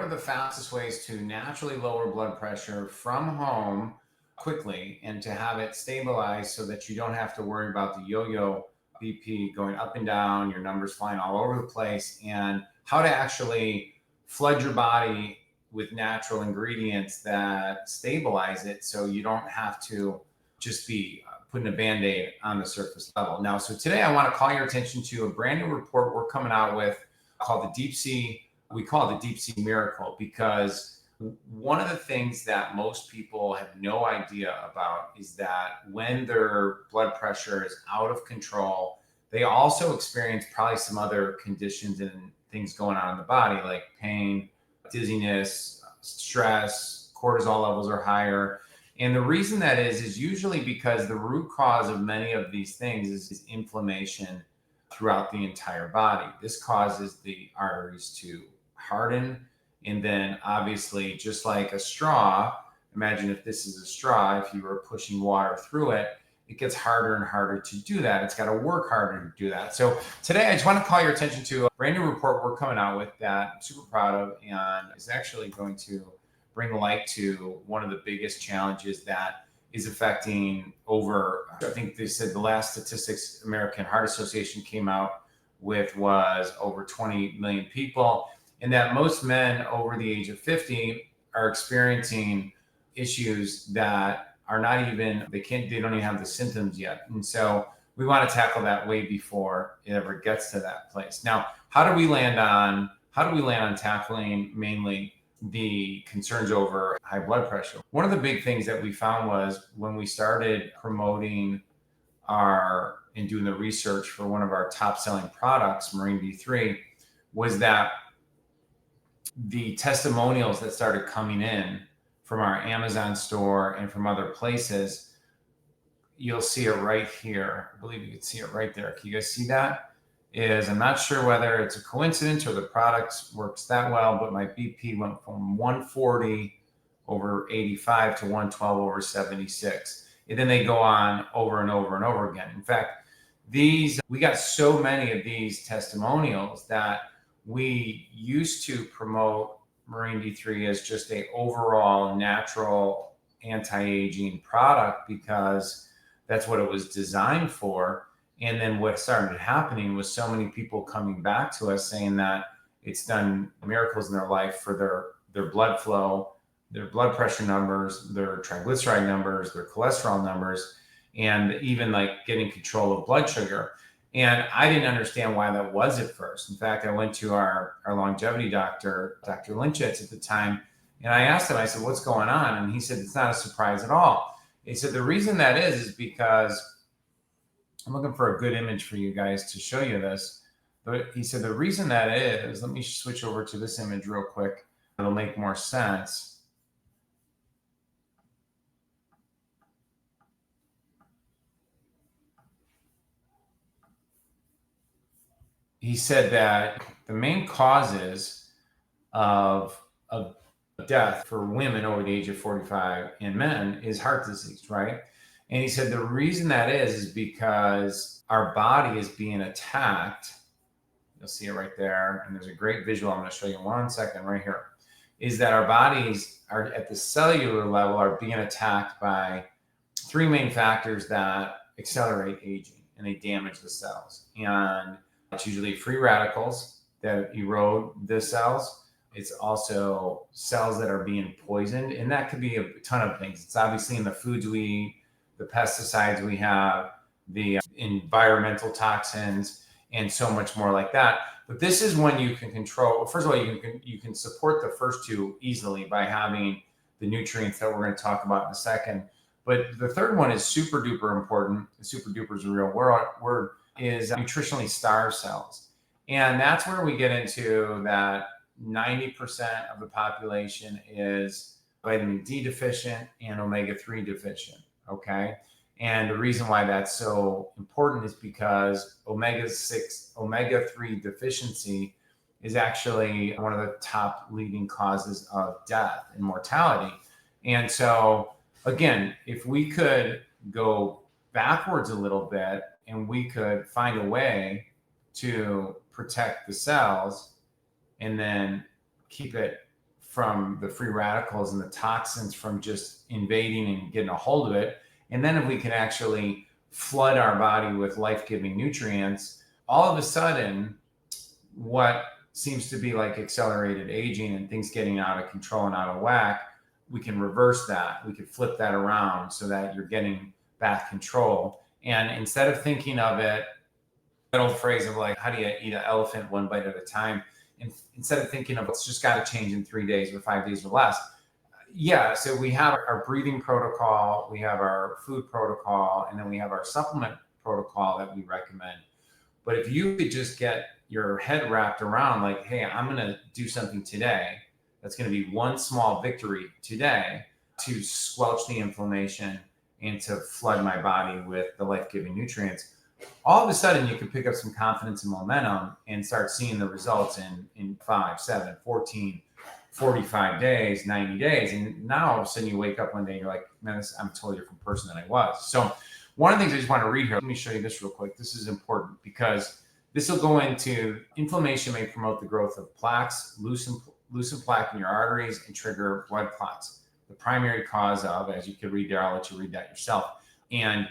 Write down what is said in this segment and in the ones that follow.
of the fastest ways to naturally lower blood pressure from home quickly and to have it stabilize so that you don't have to worry about the yo-yo BP going up and down, your numbers flying all over the place, and how to actually flood your body with natural ingredients that stabilize it so you don't have to just be putting a Band-Aid on the surface level. Now, so today I want to call your attention to a brand new report we're coming out with called the Deep Sea. We call it the Deep Sea Miracle because one of the things that most people have no idea about is that when their blood pressure is out of control, they also experience probably some other conditions and things going on in the body, like pain, dizziness, stress, cortisol levels are higher. And the reason that is usually because the root cause of many of these things is inflammation throughout the entire body. This causes the arteries to harden. And then obviously, just like a straw, imagine if this is a straw, if you were pushing water through it, it gets harder and harder to do that. It's got to work harder to do that. So today I just want to call your attention to a brand new report we're coming out with that I'm super proud of, and is actually going to bring light to one of the biggest challenges that is affecting over, I think they said the last statistics American Heart Association came out with was over 20 million people, and that most men over the age of 50 are experiencing issues that are not even, they don't even have the symptoms yet. And so we want to tackle that way before it ever gets to that place. Now, how do we land on tackling mainly the concerns over high blood pressure? One of the big things that we found was when we started promoting and doing the research for one of our top selling products, Marine D3, was that the testimonials that started coming in from our Amazon store and from other places, you'll see it right here. I believe you can see it right there. Can you guys see that? I'm not sure whether it's a coincidence or the product works that well, but my BP went from 140 over 85 to 112 over 76. And then they go on over and over and over again. In fact, we got so many of these testimonials that we used to promote Marine D3 as just a overall natural anti-aging product because that's what it was designed for. And then what started happening was so many people coming back to us saying that it's done miracles in their life for their blood flow, their blood pressure numbers, their triglyceride numbers, their cholesterol numbers, and even like getting control of blood sugar. And I didn't understand why that was at first. In fact, I went to our longevity doctor, Dr. Lynchitz at the time, and I asked him, I said, what's going on? And he said, it's not a surprise at all. He said, the reason that is because I'm looking for a good image for you guys to show you this. But he said, the reason that is, let me switch over to this image real quick. It'll make more sense. He said that the main causes of death for women over the age of 45 and men is heart disease, right? And he said the reason that is because our body is being attacked. You'll see it right there. And there's a great visual I'm going to show you in 1 second right here. Is that our bodies are at the cellular level are being attacked by three main factors that accelerate aging and they damage the cells. And it's usually free radicals that erode the cells. It's also cells that are being poisoned. And that could be a ton of things. It's obviously in the foods we eat, the pesticides we have, the environmental toxins, and so much more like that. But this is when you can control. First of all, you can support the first two easily by having the nutrients that we're going to talk about in a second. But the third one is super duper important. Super duper is a real word. Is nutritionally starved cells, and that's where we get into that 90% of the population is vitamin D deficient and omega-3 deficient. Okay. And the reason why that's so important is because omega-3 deficiency is actually one of the top leading causes of death and mortality. And so again, if we could go backwards a little bit and we could find a way to protect the cells and then keep it from the free radicals and the toxins from just invading and getting a hold of it. And then if we can actually flood our body with life-giving nutrients, all of a sudden, what seems to be like accelerated aging and things getting out of control and out of whack, we can reverse that. We could flip that around so that you're getting back control. And instead of thinking of it, that old phrase of like, how do you eat an elephant one bite at a time? And instead of thinking of it's just got to change in 3 days or 5 days or less. Yeah, so we have our breathing protocol, we have our food protocol, and then we have our supplement protocol that we recommend. But if you could just get your head wrapped around like, hey, I'm going to do something today that's going to be one small victory today to squelch the inflammation and to flood my body with the life-giving nutrients, all of a sudden you can pick up some confidence and momentum and start seeing the results in 5, 7, 14, 45 days, 90 days. And now all of a sudden you wake up one day and you're like, man, I'm a totally different person than I was. So one of the things I just want to read here, let me show you this real quick. This is important because this will go into inflammation may promote the growth of plaques, loosen plaque in your arteries, and trigger blood clots. The primary cause of, as you can read there, I'll let you read that yourself. And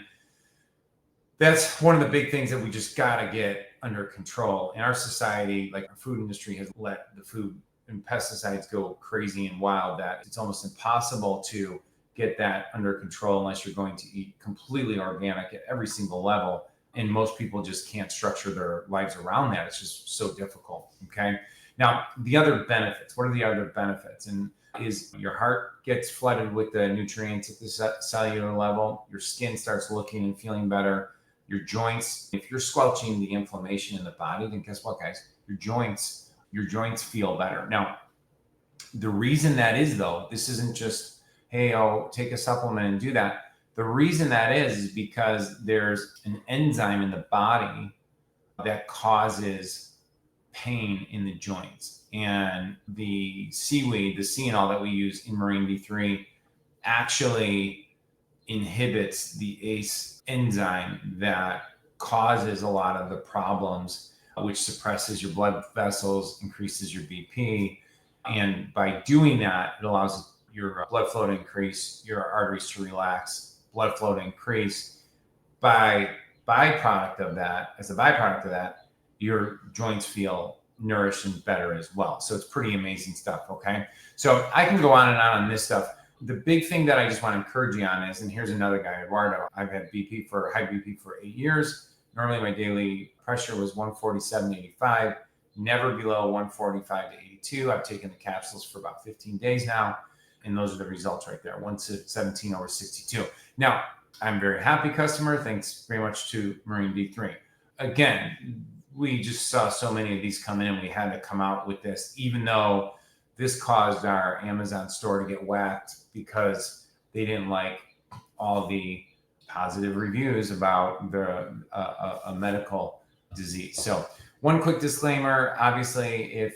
that's one of the big things that we just got to get under control. In our society, like our food industry has let the food and pesticides go crazy and wild that it's almost impossible to get that under control unless you're going to eat completely organic at every single level. And most people just can't structure their lives around that. It's just so difficult. Okay. Now, the other benefits, what are the other benefits? And is your heart gets flooded with the nutrients at the cellular level. Your skin starts looking and feeling better. Your joints, if you're squelching the inflammation in the body, then guess what, guys? Your joints feel better. Now, the reason that is, though, this isn't just, hey, I'll take a supplement and do that. The reason that is because there's an enzyme in the body that causes pain in the joints. And the seaweed, the CNL that we use in Marine B3 actually inhibits the ACE enzyme that causes a lot of the problems, which suppresses your blood vessels, increases your BP. And by doing that, it allows your blood flow to increase, your arteries to relax, blood flow to increase. As a byproduct of that, your joints feel nourished and better as well. So it's pretty amazing stuff, okay? So I can go on and on this stuff. The big thing that I just want to encourage you on is, and here's another guy, Eduardo. I've had high BP for 8 years. Normally my daily pressure was 147/85, never below 145/82. I've taken the capsules for about 15 days now. And those are the results right there, 117/62. Now, I'm a very happy customer, thanks very much to Marine B3. Again, we just saw so many of these come in. We had to come out with this, even though this caused our Amazon store to get whacked because they didn't like all the positive reviews about a medical disease. So one quick disclaimer, obviously,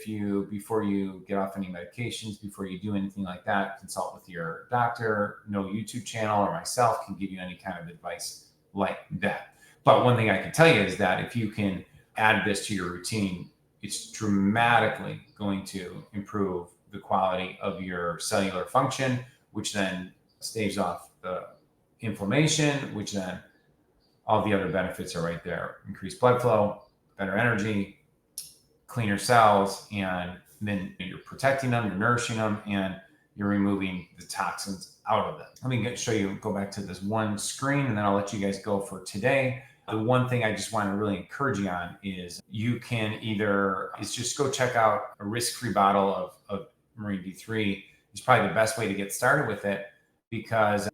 before you get off any medications, before you do anything like that, consult with your doctor. No YouTube channel or myself can give you any kind of advice like that. But one thing I can tell you is that if you can add this to your routine, it's dramatically going to improve the quality of your cellular function, which then staves off the inflammation, which then all the other benefits are right there. Increased blood flow, better energy, cleaner cells, and then you're protecting them, you're nourishing them, and you're removing the toxins out of them. Let me show you, go back to this one screen, and then I'll let you guys go for today. The one thing I just want to really encourage you on is you can just go check out a risk-free bottle of Marine B3. It's probably the best way to get started with it because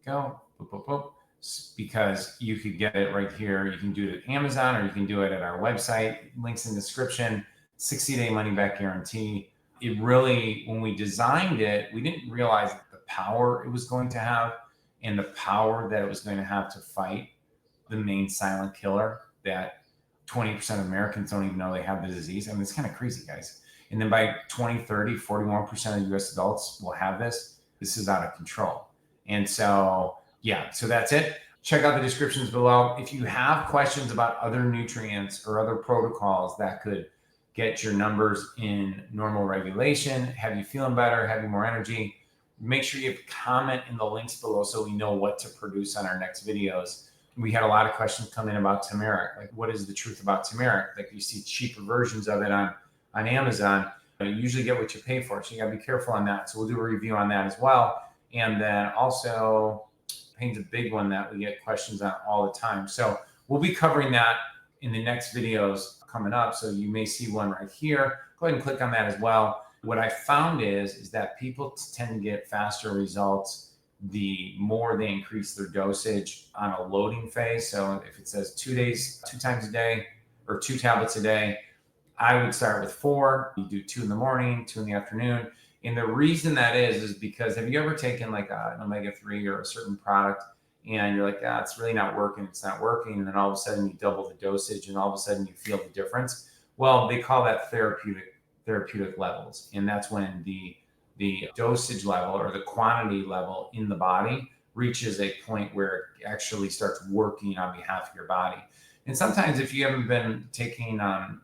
you could get it right here. You can do it at Amazon or you can do it at our website. Links in the description. 60-day money-back guarantee. It really, when we designed it, we didn't realize the power it was going to have and the power that it was going to have to fight the main silent killer that 20% of Americans don't even know they have the disease. I mean, it's kind of crazy, guys. And then by 2030, 41% of US adults will have this. This is out of control. And so, yeah, so that's it. Check out the descriptions below. If you have questions about other nutrients or other protocols that could get your numbers in normal regulation, have you feeling better, have you more energy. Make sure you comment in the links below so we know what to produce on our next videos. We had a lot of questions come in about turmeric. Like, what is the truth about turmeric? Like, you see cheaper versions of it on Amazon. You usually get what you pay for. So you gotta be careful on that. So we'll do a review on that as well. And then also, pain's a big one that we get questions on all the time. So we'll be covering that in the next videos coming up. So you may see one right here. Go ahead and click on that as well. What I found is that people tend to get faster results the more they increase their dosage on a loading phase. So if it says 2 days, 2 times a day, or 2 tablets a day, I would start with 4. You do 2 in the morning, 2 in the afternoon. And the reason that is because have you ever taken like an omega-3 or a certain product and you're like, it's really not working, it's not working. And then all of a sudden you double the dosage and all of a sudden you feel the difference. Well, they call that therapeutic levels. And that's when the dosage level or the quantity level in the body reaches a point where it actually starts working on behalf of your body. And sometimes if you haven't been taking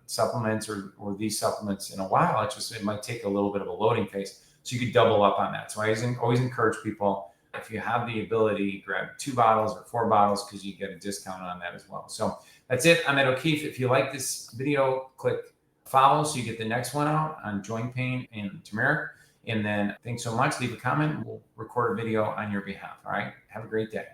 supplements or these supplements in a while, it might take a little bit of a loading phase. So you could double up on that. So I always encourage people, if you have the ability, grab 2 bottles or 4 bottles because you get a discount on that as well. So that's it. I'm Ed O'Keefe. If you like this video, click follow so you get the next one out on joint pain and turmeric. And then thanks so much. Leave a comment. We'll record a video on your behalf. All right. Have a great day.